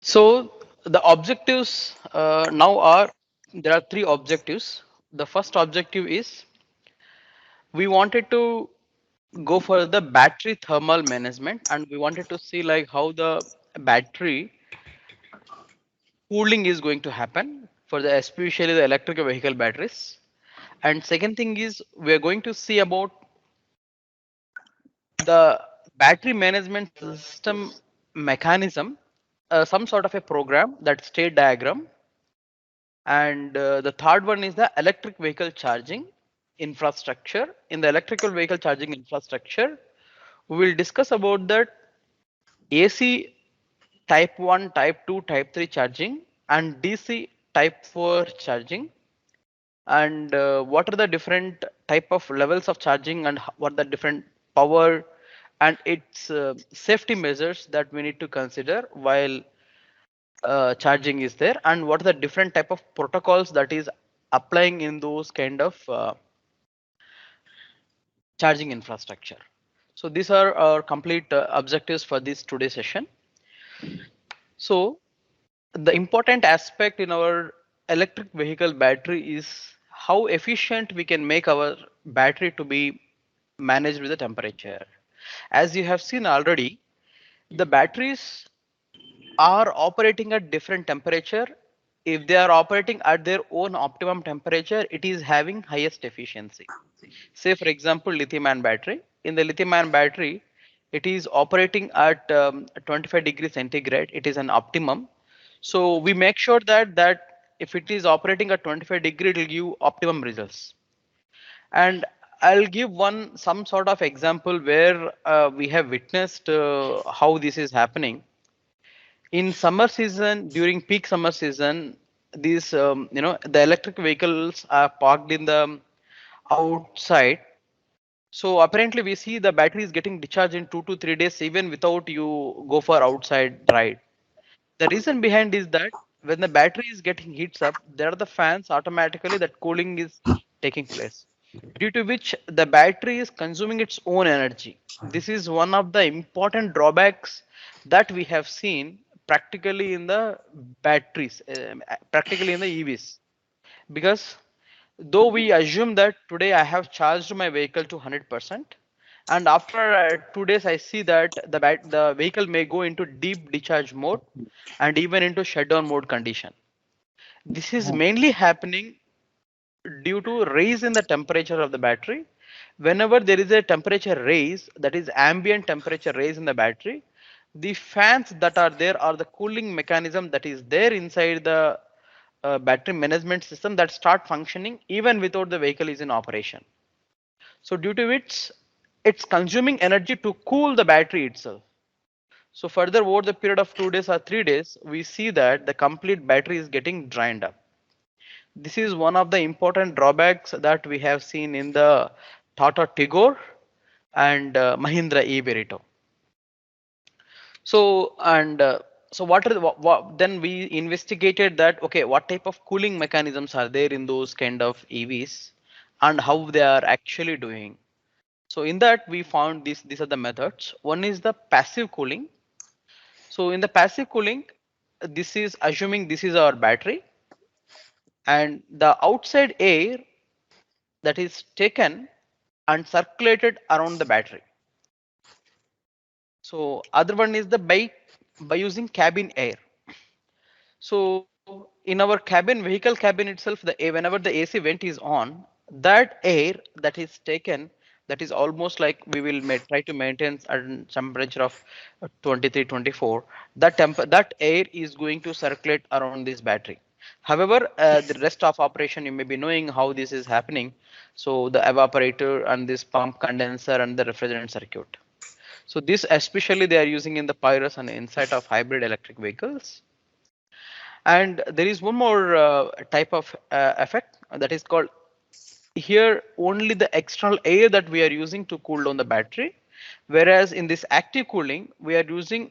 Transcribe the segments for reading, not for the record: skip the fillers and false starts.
So the objectives now are, there are three objectives. The first objective is we wanted to go for the battery thermal management, and we wanted to see like how the battery cooling is going to happen for the especially the electric vehicle batteries. And second thing is we are going to see about the battery management system mechanism, some sort of a program, that state diagram. And the third one is the electric vehicle charging infrastructure. In the electrical vehicle charging infrastructure, we will discuss about that AC type 1, type 2, type 3 charging, and DC type 4 charging, and what are the different type of levels of charging, and what the different power and its safety measures that we need to consider while charging is there, and what are the different type of protocols that is applying in those kind of charging infrastructure. So these are our complete objectives for this today's session. So the important aspect in our electric vehicle battery is how efficient we can make our battery to be managed with the temperature. As you have seen already, the batteries are operating at different temperature. If they are operating at their own optimum temperature, it is having highest efficiency. Say for example, lithium ion battery. In the lithium ion battery, it is operating at 25 degrees centigrade. It is an optimum. So we make sure that if it is operating at 25 degree, it will give optimum results. And I'll give one some sort of example where we have witnessed how this is happening. In summer season, during peak summer season, these the electric vehicles are parked in the outside. So apparently we see the battery is getting discharged in 2 to 3 days even without you go for outside ride. The reason behind is that when the battery is getting heats up, there are the fans automatically that cooling is taking place, due to which the battery is consuming its own energy. This is one of the important drawbacks that we have seen practically in the batteries, practically in the EVs. Because though we assume that today I have charged my vehicle to 100%, and after 2 days I see that the vehicle may go into deep discharge mode and even into shutdown mode condition. This is mainly happening due to raise in the temperature of the battery. Whenever there is a temperature raise, that is ambient temperature raise in the battery, the fans that are there are the cooling mechanism that is there inside the battery management system that start functioning even without the vehicle is in operation. So due to which it's consuming energy to cool the battery itself. So further over the period of 2 days or 3 days, we see that the complete battery is getting drained up. This is one of the important drawbacks that we have seen in the Tata Tigor and Mahindra e-Berito. So and so what are the, then we investigated that, okay, what type of cooling mechanisms are there in those kind of EVs and how they are actually doing. So in that we found these are the methods. One is the passive cooling. So in the passive cooling, this is assuming this is our battery, and the outside air that is taken and circulated around the battery. So other one is the by using cabin air. So in our cabin, vehicle cabin itself, whenever the AC vent is on, that air that is taken, that is almost like we will try to maintain a temperature of 23, 24. That air is going to circulate around this battery. However, the rest of operation you may be knowing how this is happening. So the evaporator and this pump condenser and the refrigerant circuit. So this especially they are using in the Pyrus and inside of hybrid electric vehicles. And there is one more type of effect that is called, here only the external air that we are using to cool down the battery, whereas in this active cooling we are using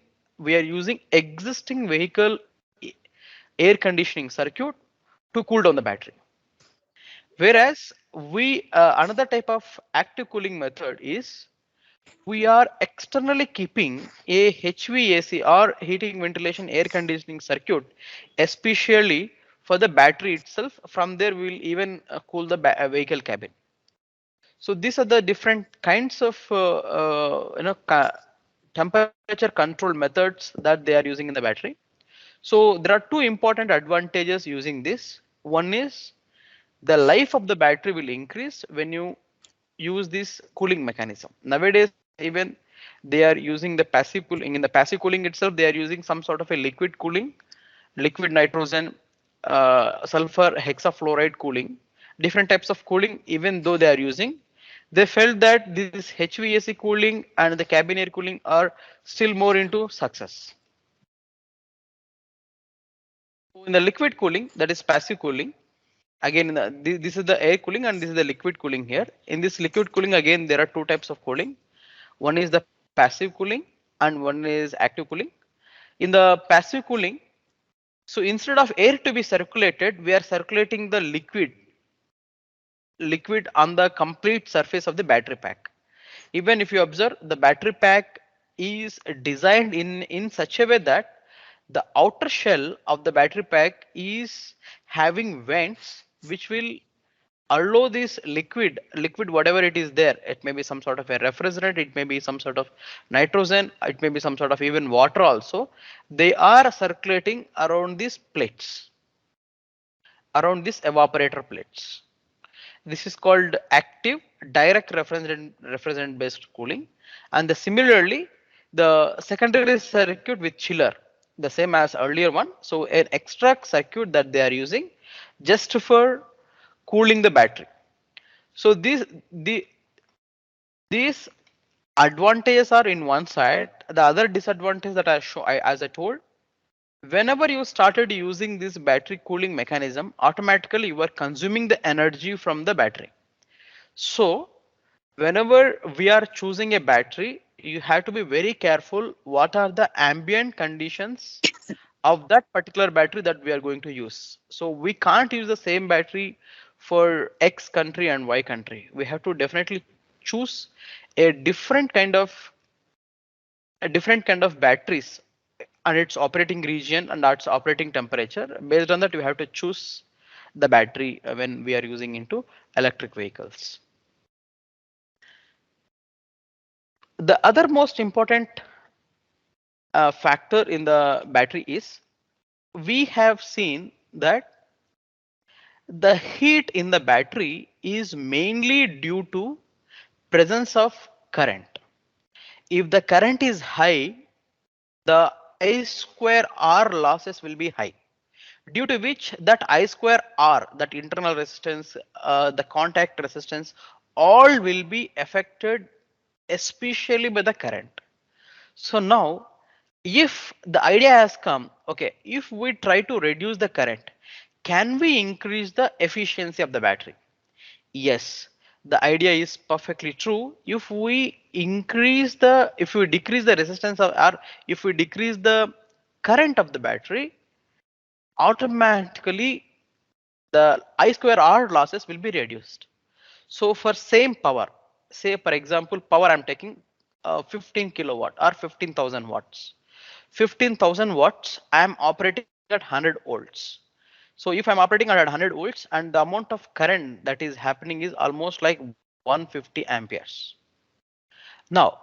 existing vehicle air conditioning circuit to cool down the battery. Whereas we another type of active cooling method is we are externally keeping a HVAC or heating, ventilation, air conditioning circuit, especially for the battery itself. From there, we will even cool the vehicle cabin. So these are the different kinds of temperature control methods that they are using in the battery. So there are two important advantages using this. One is the life of the battery will increase when you use this cooling mechanism. Nowadays, even they are using the passive cooling. In the passive cooling itself, they are using some sort of a liquid cooling, liquid nitrogen, sulfur hexafluoride cooling, different types of cooling. Even though they are using, they felt that this HVAC cooling and the cabin air cooling are still more into success. So in the liquid cooling, that is passive cooling. Again, this is the air cooling and this is the liquid cooling here. In this liquid cooling, again, there are two types of cooling. One is the passive cooling and one is active cooling. In the passive cooling, so instead of air to be circulated, we are circulating the liquid on the complete surface of the battery pack. Even if you observe, the battery pack is designed in such a way that the outer shell of the battery pack is having vents which will allow this liquid whatever it is there, it may be some sort of a refrigerant, it may be some sort of nitrogen, it may be some sort of even water also, they are circulating around these plates, around these evaporator plates. This is called active direct refrigerant based cooling. And similarly, the secondary circuit with chiller, the same as earlier one. So an extra circuit that they are using just for cooling the battery. So these advantages are in one side. The other disadvantage that as I told, whenever you started using this battery cooling mechanism, automatically you are consuming the energy from the battery. So whenever we are choosing a battery, you have to be very careful what are the ambient conditions of that particular battery that we are going to use. So we can't use the same battery for X country and Y country. We have to definitely choose a different kind of batteries and its operating region and its operating temperature. Based on that, we have to choose the battery when we are using into electric vehicles. The other most important factor in the battery is we have seen that the heat in the battery is mainly due to presence of current. If the current is high, the I square R losses will be high, due to which that I square R, that internal resistance, the contact resistance, all will be affected, especially by the current. So now, if the idea has come, okay, if we try to reduce the current, can we increase the efficiency of the battery? Yes, the idea is perfectly true. If we if we decrease the resistance of, or if we decrease the current of the battery, automatically the I square R losses will be reduced. So for same power, say for example, power I'm taking 15 kilowatt or 15,000 watts. 15,000 watts, I am operating at 100 volts. So if I'm operating at 100 volts and the amount of current that is happening is almost like 150 amperes. Now,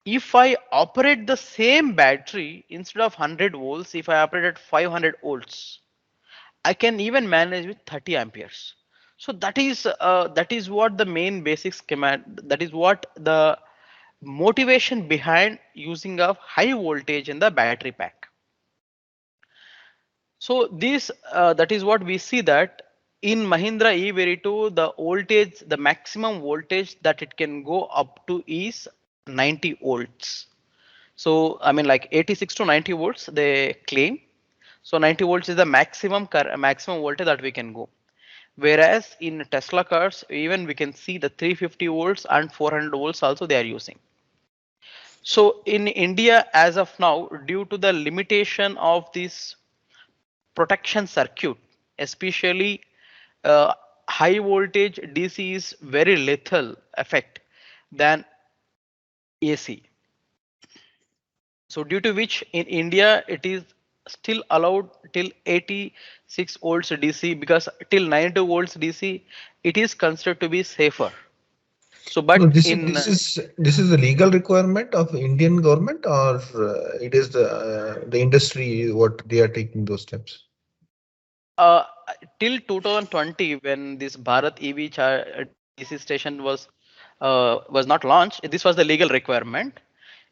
if I operate the same battery instead of 100 volts, if I operate at 500 volts, I can even manage with 30 amperes. So that is what the main basic schema. That is what the motivation behind using of high voltage in the battery pack. So this that is what we see that in Mahindra E-Verito, the voltage, the maximum voltage that it can go up to is 90 volts. So I mean like 86 to 90 volts they claim. So 90 volts is the maximum voltage that we can go. Whereas in Tesla cars, even we can see the 350 volts and 400 volts also they are using. So in India, as of now, due to the limitation of this protection circuit, especially high voltage DC is very lethal effect than AC. So due to which in India it is still allowed till 86 volts DC, because till 92 volts DC it is considered to be safer. So So but this is in a legal requirement of Indian government, or it is the industry what they are taking those steps. uh, till 2020, when this Bharat DC station was not launched, this was the legal requirement.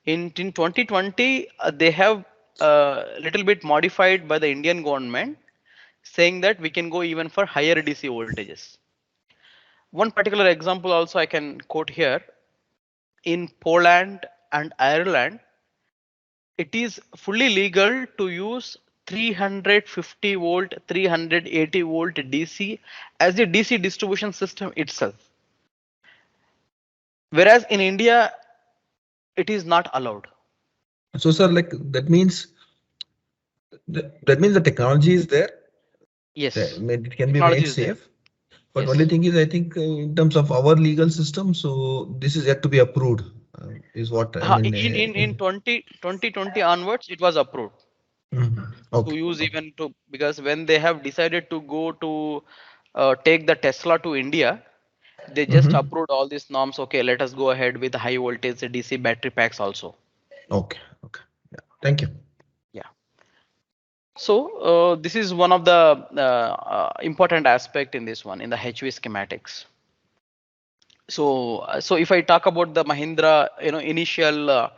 In 2020, they have little bit modified by the Indian government, saying that we can go even for higher DC voltages. One particular example also I can quote here. In Poland and Ireland, it is fully legal to use 350 volt, 380 volt DC as the DC distribution system itself. Whereas in India, it is not allowed. So, sir, like that means the technology is there. Yes, It can be technology made is there. safe. But only Yes. thing is, I think in terms of our legal system, so this is yet to be approved. Is what I mean. In 2020 onwards, it was approved to Okay. use, Okay. even to, because when they have decided to go to take the Tesla to India, they just Mm-hmm. approved all these norms. Okay, let us go ahead with high voltage DC battery packs also. Okay. Okay. Yeah. Thank you. Yeah. So this is one of the important aspect in this one, in the HV schematics. So if I talk about the Mahindra, initial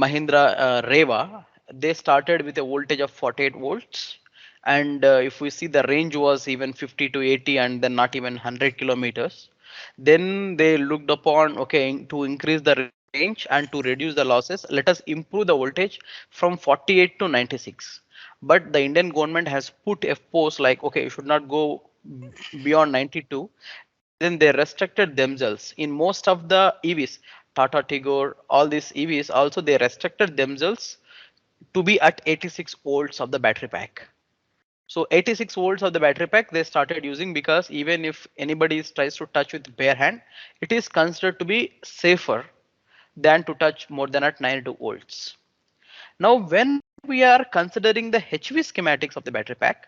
Mahindra Reva, they started with a voltage of 48 volts, and if we see, the range was even 50 to 80, and then not even 100 kilometers. Then they looked upon, okay, to increase the range and to reduce the losses, let us improve the voltage from 48 to 96. But the Indian government has put a post like, okay, you should not go beyond 92, and then they restricted themselves in most of the EVs. Tata Tigor, all these EVs also, they restricted themselves to be at 86 volts of the battery pack. So 86 volts of the battery pack they started using, because even if anybody tries to touch with bare hand, it is considered to be safer than to touch more than at 92 volts. Now, when we are considering the HV schematics of the battery pack,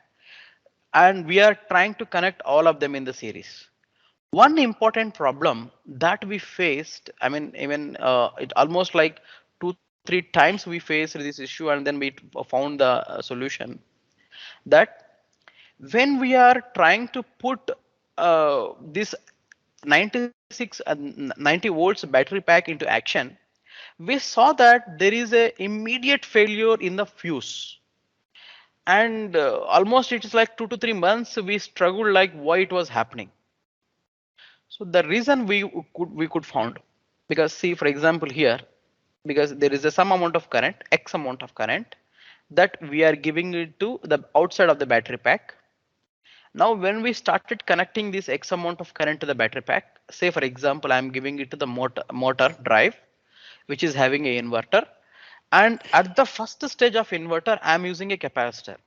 and we are trying to connect all of them in the series, one important problem that we faced, I mean, even it almost like 2 3 times we faced this issue, and then we found the solution, that when we are trying to put this 96 and 90 volts battery pack into action, we saw that there is a immediate failure in the fuse, and almost it is like 2 to 3 months we struggled like why it was happening. So the reason we could found, because see, for example here, because there is a some amount of current, x amount of current, that we are giving it to the outside of the battery pack. Now, when we started connecting this X amount of current to the battery pack, say for example, I'm giving it to the motor drive, which is having a inverter. And at the first stage of inverter, I'm using a capacitor.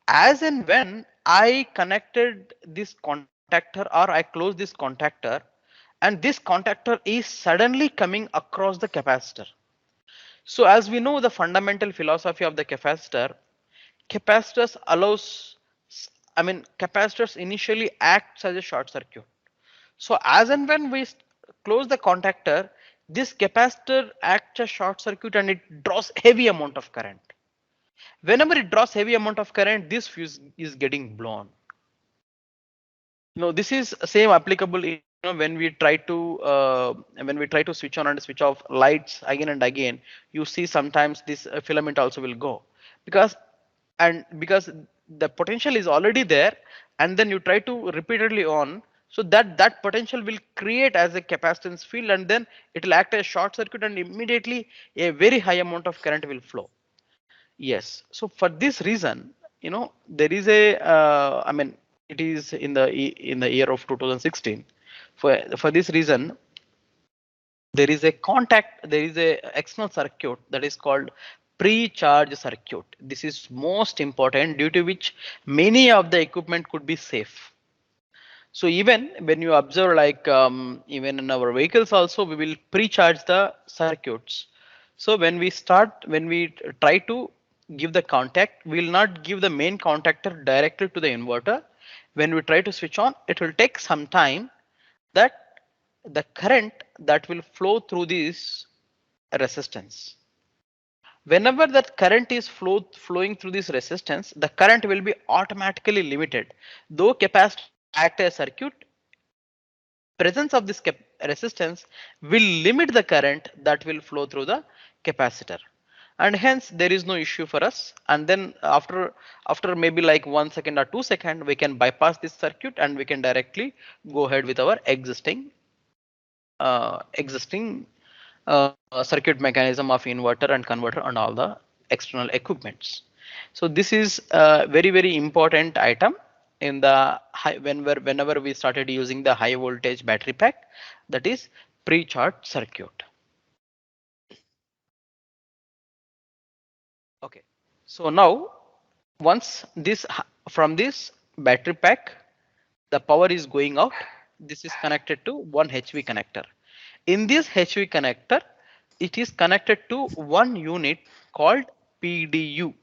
As and when I connected this contactor, or I close this contactor, and this contactor is suddenly coming across the capacitor. So as we know, the fundamental philosophy of the capacitor, capacitors allows, I mean, capacitors initially acts as a short circuit. So as and when we close the contactor, this capacitor acts as short circuit and it draws heavy amount of current. Whenever it draws heavy amount of current, this fuse is getting blown. This is same applicable, when we try to switch on and switch off lights again and again. You see sometimes this filament also will go, because because the potential is already there, and then you try to repeatedly on, so that potential will create as a capacitance field, and then it will act as short circuit, and immediately a very high amount of current will flow. Yes. So for this reason, there is a, I mean, it is in the year of 2016. For this reason, there is a external circuit that is called pre-charge circuit. This is most important, due to which many of the equipment could be safe. So even when you observe, like even in our vehicles also, we will pre-charge the circuits. So when we try to give the contact, we will not give the main contactor directly to the inverter. When we try to switch on, it will take some time that the current that will flow through this resistance. Whenever that current is flowing through this resistance, the current will be automatically limited. Though capacitors act as circuit, presence of this resistance will limit the current that will flow through the capacitor, and hence there is no issue for us. And then after maybe like 1 second or 2 seconds, we can bypass this circuit and we can directly go ahead with our existing circuit mechanism of inverter and converter and all the external equipments. So this is a very important item in the whenever we started using the high voltage battery pack, that is pre-charge circuit. Okay. So now once this from this battery pack, the power is going out. This is connected to one HV connector. In this HV connector, it is connected to one unit called PDU.